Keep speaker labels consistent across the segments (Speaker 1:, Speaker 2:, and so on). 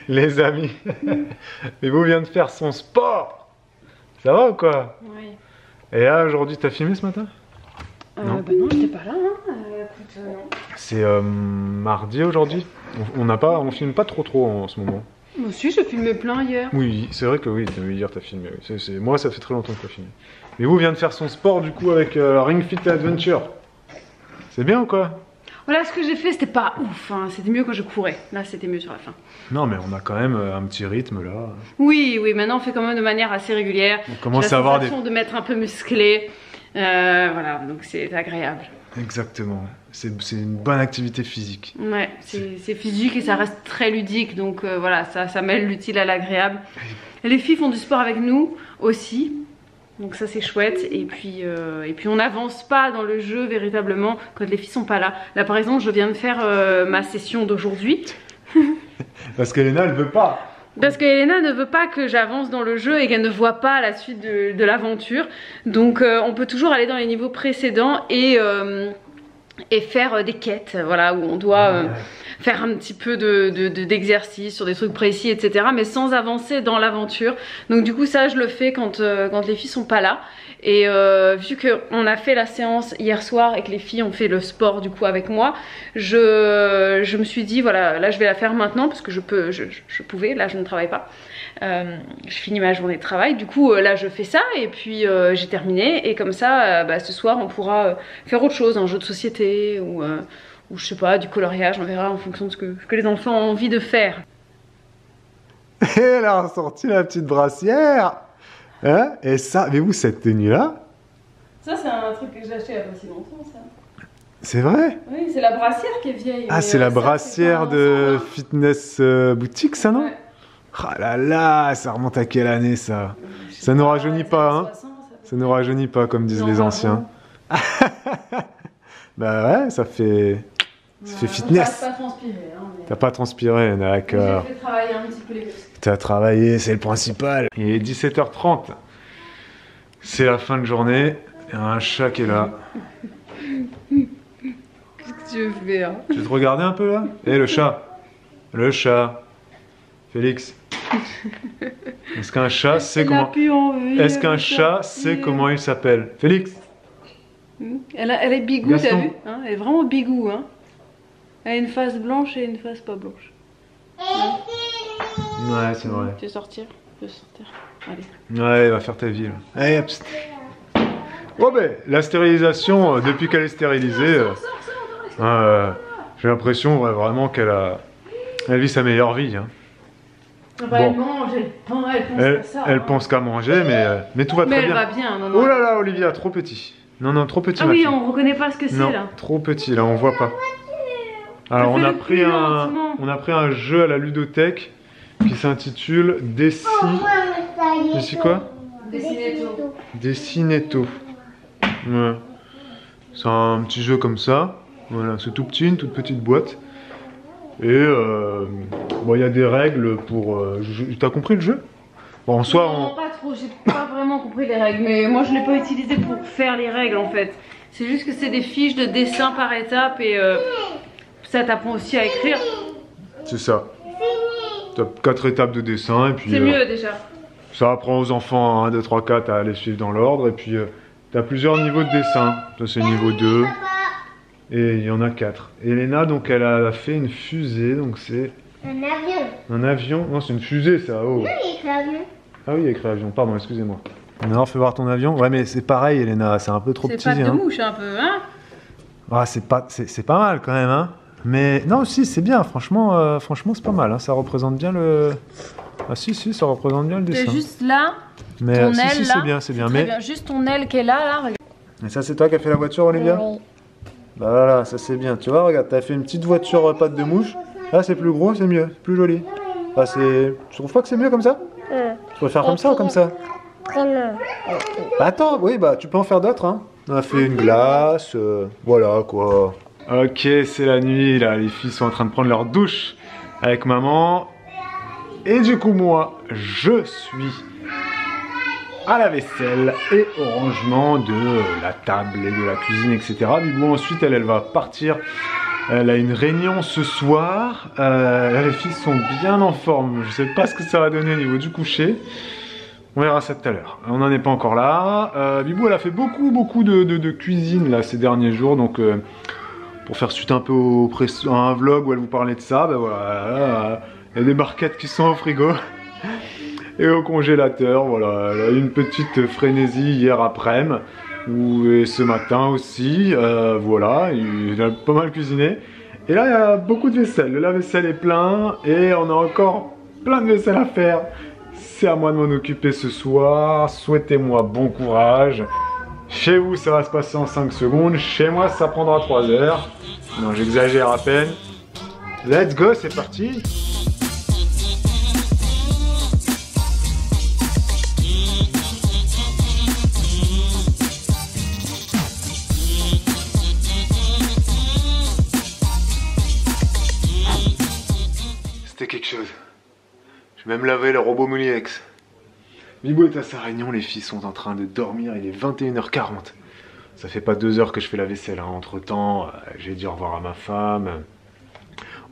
Speaker 1: Les amis, Bibou vient de faire son sport. Ça va ou quoi?
Speaker 2: Oui.
Speaker 1: Et là, aujourd'hui, t'as filmé ce matin?
Speaker 2: Non. Bah non, j'étais pas là, hein. Écoute, non.
Speaker 1: C'est mardi aujourd'hui. On filme pas trop en ce moment.
Speaker 2: Moi aussi, j'ai filmé plein hier.
Speaker 1: Oui, c'est vrai que oui, hier t'as filmé. Oui. Moi, ça fait très longtemps que t'as filmé. Bibou vient de faire son sport du coup avec Ring Fit Adventure. C'est bien ou quoi?
Speaker 2: Voilà, ce que j'ai fait, c'était pas ouf, hein. C'était mieux quand je courais. Là, c'était mieux sur la fin.
Speaker 1: Non, mais on a quand même un petit rythme là.
Speaker 2: Oui, maintenant on fait quand même de manière assez régulière.
Speaker 1: On commence à avoir des...
Speaker 2: de m'être un peu musclé. Voilà, donc c'est agréable.
Speaker 1: Exactement. C'est une bonne activité physique.
Speaker 2: Ouais, c'est physique et ça reste très ludique. Donc voilà, ça mêle l'utile à l'agréable. Les filles font du sport avec nous aussi. Donc ça c'est chouette et puis on n'avance pas dans le jeu véritablement quand les filles sont pas là. Là par exemple je viens de faire ma session d'aujourd'hui.
Speaker 1: Parce qu'Elena elle veut pas.
Speaker 2: Parce qu'Elena ne veut pas que j'avance dans le jeu et qu'elle ne voit pas la suite de l'aventure. Donc on peut toujours aller dans les niveaux précédents et faire des quêtes, voilà, où on doit faire un petit peu d'exercice sur des trucs précis, etc. Mais sans avancer dans l'aventure. Donc du coup ça je le fais quand les filles sont pas là. Et vu qu'on a fait la séance hier soir et que les filles ont fait le sport du coup avec moi, je me suis dit voilà, là je vais la faire maintenant parce que je pouvais, là je ne travaille pas. Je finis ma journée de travail, du coup là je fais ça et puis j'ai terminé et comme ça ce soir on pourra faire autre chose, un jeu de société ou je sais pas, du coloriage, on verra en fonction de ce que les enfants ont envie de faire.
Speaker 1: Et elle a ressorti la petite brassière, hein? Et ça, mais vous cette tenue là?
Speaker 2: Ça c'est un truc que j'ai acheté il y a pas si longtemps ça.
Speaker 1: C'est vrai?
Speaker 2: Oui, c'est la brassière qui est vieille.
Speaker 1: Ah c'est la brassière de Fitness Boutique ça non?
Speaker 2: Ouais.
Speaker 1: Ah là là, ça remonte à quelle année ça? Ça nous rajeunit pas, hein? Ça nous rajeunit pas, comme disent les anciens. Bah ouais, ça fait fitness.
Speaker 2: T'as pas transpiré, hein, mais...
Speaker 1: T'as pas transpiré, d'accord.
Speaker 2: J'ai fait travailler un petit peu les muscles.
Speaker 1: T'as travaillé, c'est le principal. Il est 17h30. C'est la fin de journée. Il y a un chat qui est là.
Speaker 2: Qu'est-ce que tu veux faire?
Speaker 1: Tu veux te regarder un peu là? Eh le chat. Le chat. Félix. Est-ce qu'un chat sait comment... Est-ce qu'un chat sait comment il s'appelle? Félix.
Speaker 2: Elle est bigou,
Speaker 1: Gaston.
Speaker 2: t'as vu, hein? Elle est vraiment bigou, hein? Elle a une face blanche et une face pas blanche.
Speaker 1: Ouais, c'est vrai.
Speaker 2: Tu veux sortir? Tu veux sortir? Allez.
Speaker 1: Ouais, va faire ta vie là. Allez, hop. Oh ben, la stérilisation, depuis qu'elle est stérilisée, j'ai l'impression vraiment elle vit sa meilleure vie. Hein.
Speaker 2: Ah bah,
Speaker 1: Bon.
Speaker 2: elle mange, elle pense à ça.
Speaker 1: Elle pense qu'à manger, mais tout va très bien.
Speaker 2: Mais elle va bien, non, non.
Speaker 1: Oh là là, Olivia, trop petit. Non, trop petit.
Speaker 2: Ah
Speaker 1: ma
Speaker 2: oui,
Speaker 1: fille.
Speaker 2: on reconnaît pas ce que c'est
Speaker 1: Non,
Speaker 2: là.
Speaker 1: trop petit, là, on voit pas. Alors, on a pris un jeu à la ludothèque qui s'intitule Desi... Desi quoi?
Speaker 2: Dessinetto.
Speaker 1: Dessinetto. Ouais. C'est un petit jeu comme ça. Voilà, c'est tout petit, une toute petite boîte. Et bon, il y a des règles pour... T'as compris le jeu? Bon, en soi,
Speaker 2: Non, pas trop, j'ai pas vraiment compris les règles, mais moi je l'ai pas utilisé pour faire les règles en fait. C'est juste que c'est des fiches de dessin par étape et ça t'apprend aussi à écrire.
Speaker 1: C'est ça. T'as 4 étapes de dessin et puis...
Speaker 2: C'est mieux déjà.
Speaker 1: Ça apprend aux enfants 1, 2, 3, 4 à les suivre dans l'ordre. Et puis, t'as plusieurs niveaux de dessin. Ça, c'est niveau 2. Et il y en a 4. Elena, donc, elle a fait une fusée. Donc, c'est...
Speaker 3: Un avion.
Speaker 1: Un avion? Non, c'est une fusée, ça. Oh.
Speaker 3: Oui, il y a écrit avion.
Speaker 1: Ah oui, il y a écrit avion. Pardon, excusez-moi. Alors, fais voir ton avion. Ouais, mais c'est pareil, Elena. C'est un peu trop petit.
Speaker 2: C'est pas de
Speaker 1: hein.
Speaker 2: mouche un peu, hein?
Speaker 1: Ah, c'est pas mal quand même, hein. Mais non, si, c'est bien. Franchement, c'est pas mal. Hein. Ça représente bien le... Ah si, ça représente bien le dessin.
Speaker 2: C'est juste là,
Speaker 1: Mais
Speaker 2: ton
Speaker 1: si,
Speaker 2: aile
Speaker 1: si,
Speaker 2: là.
Speaker 1: c'est bien.
Speaker 2: Très
Speaker 1: Mais...
Speaker 2: bien. Juste ton aile qui est là, regarde.
Speaker 1: Et ça, c'est toi qui as fait la voiture, Olivia?
Speaker 3: Oui.
Speaker 1: Bah voilà, ça c'est bien. Tu vois, regarde, t'as fait une petite voiture patte de mouche. Là, c'est plus gros, c'est mieux, plus joli. Bah, c'est... Tu trouves pas que c'est mieux comme ça? Tu préfères comme ça ou comme ça? Bah attends, oui, bah tu peux en faire d'autres, hein. On a fait une glace, voilà quoi. Ok, c'est la nuit, là, les filles sont en train de prendre leur douche avec maman. Et du coup, moi, je suis à la vaisselle et au rangement de la table et de la cuisine, etc. Du coup, ensuite, elle va partir Elle a une réunion ce soir. Là, les filles sont bien en forme. Je sais pas ce que ça va donner au niveau du coucher. On verra ça tout à l'heure. On n'en est pas encore là. Bibou, elle a fait beaucoup de cuisine là ces derniers jours. Donc, pour faire suite un peu à un vlog où elle vous parlait de ça, ben voilà. Il y a des barquettes qui sont au frigo et au congélateur. Voilà, elle a eu une petite frénésie hier après-midi. Et ce matin aussi, voilà, il a pas mal cuisiné. Et là, il y a beaucoup de vaisselle. Le lave-vaisselle est plein et on a encore plein de vaisselle à faire. C'est à moi de m'en occuper ce soir. Souhaitez-moi bon courage. Chez vous, ça va se passer en 5 secondes. Chez moi, ça prendra 3 heures. Non, j'exagère à peine. Let's go, c'est parti. Quelque chose. Je vais même laver le robot Muliex. Bibou est à sa réunion, les filles sont en train de dormir, il est 21h40. Ça fait pas 2 heures que je fais la vaisselle, hein. Entre temps, j'ai dit au revoir à ma femme.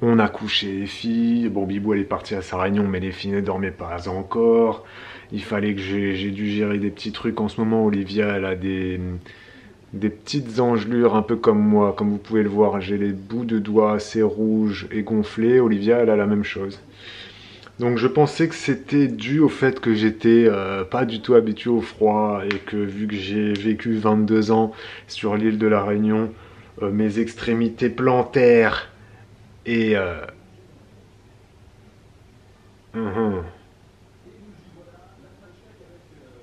Speaker 1: On a couché les filles. Bon, Bibou elle est partie à sa réunion, mais les filles ne dormaient pas encore. Il fallait que j'ai dû gérer des petits trucs en ce moment. Olivia elle a des petites engelures un peu comme moi, comme vous pouvez le voir, j'ai les bouts de doigts assez rouges et gonflés. Olivia elle a la même chose. Donc je pensais que c'était dû au fait que j'étais pas du tout habitué au froid et que vu que j'ai vécu 22 ans sur l'île de la Réunion, mes extrémités plantaires et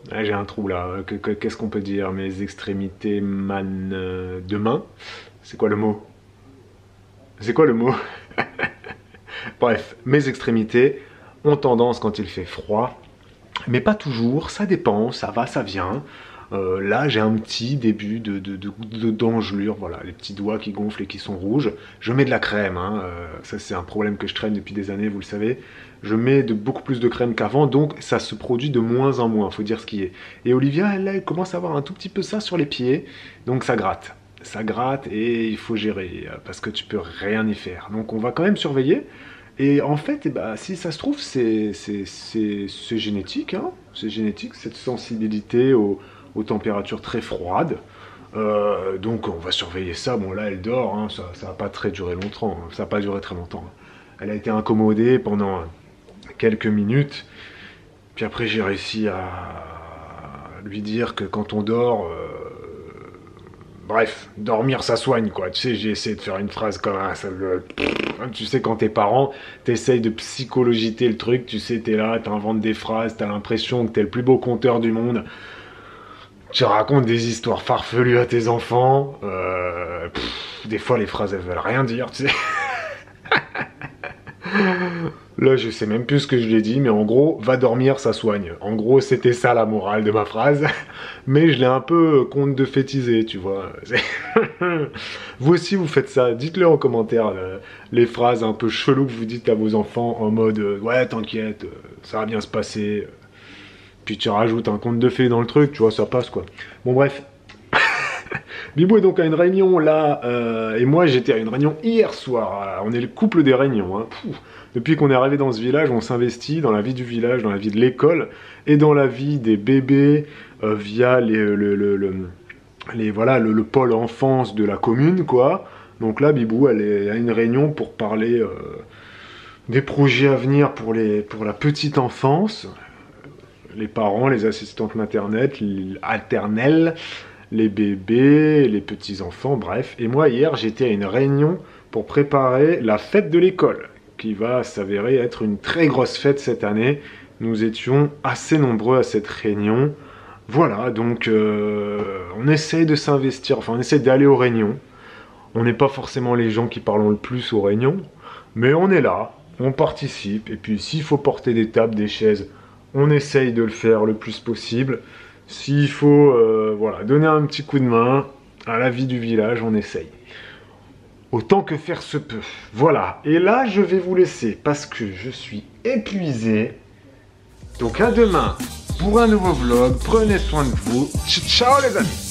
Speaker 1: Ah, j'ai un trou là, qu'est-ce qu'on peut dire? Mes extrémités de main? C'est quoi le mot? C'est quoi le mot? Bref, mes extrémités ont tendance quand il fait froid, mais pas toujours, ça dépend, ça va, ça vient. Là j'ai un petit début d'engelure, voilà, les petits doigts qui gonflent et qui sont rouges. Je mets de la crème, hein, ça c'est un problème que je traîne depuis des années, vous le savez. Je mets beaucoup plus de crème qu'avant, donc ça se produit de moins en moins, faut dire ce qui est. Et Olivia, elle commence à avoir un tout petit peu ça sur les pieds, donc ça gratte. Ça gratte et il faut gérer, parce que tu peux rien y faire. Donc on va quand même surveiller. Et en fait, eh ben, si ça se trouve, c'est génétique, hein, c'est génétique, cette sensibilité aux températures très froides. Donc on va surveiller ça. Bon là elle dort, hein, ça va pas durer longtemps, hein, ça va pas durer très longtemps. Elle a été incommodée pendant quelques minutes, puis après j'ai réussi à lui dire que quand on dort, bref, dormir ça soigne quoi. Tu sais, j'ai essayé de faire une phrase comme ça, tu sais quand t'es parent, t'essayes de psychologiter le truc, tu sais t'es là, t'inventes des phrases, t'as l'impression que t'es le plus beau conteur du monde. Tu racontes des histoires farfelues à tes enfants. Des fois, les phrases, elles veulent rien dire, tu sais. Là, je sais même plus ce que je lui ai dit, mais en gros, va dormir, ça soigne. En gros, c'était ça la morale de ma phrase. Mais je l'ai un peu conte de fétisé, tu vois. Vous aussi, vous faites ça. Dites-le en commentaire, les phrases un peu cheloues que vous dites à vos enfants en mode ouais, t'inquiète, ça va bien se passer. Puis tu rajoutes un conte de fées dans le truc, tu vois, ça passe quoi. Bon bref. Bibou est donc à une réunion là, et moi j'étais à une réunion hier soir. On est le couple des réunions. Hein. Depuis qu'on est arrivé dans ce village, on s'investit dans la vie du village, dans la vie de l'école, et dans la vie des bébés via voilà, le pôle enfance de la commune, quoi. Donc là, Bibou, elle est à une réunion pour parler des projets à venir pour la petite enfance. Les parents, les assistantes maternelles, les bébés, les petits-enfants, bref. Et moi, hier, j'étais à une réunion pour préparer la fête de l'école, qui va s'avérer être une très grosse fête cette année. Nous étions assez nombreux à cette réunion. Voilà, donc on essaye de s'investir, enfin on essaie d'aller aux réunions. On n'est pas forcément les gens qui parlons le plus aux réunions, mais on est là, on participe, et puis s'il faut porter des tables, des chaises, on essaye de le faire le plus possible. S'il faut voilà, donner un petit coup de main à la vie du village, on essaye. Autant que faire se peut. Voilà. Et là, je vais vous laisser parce que je suis épuisé. Donc à demain pour un nouveau vlog. Prenez soin de vous. Ciao les amis.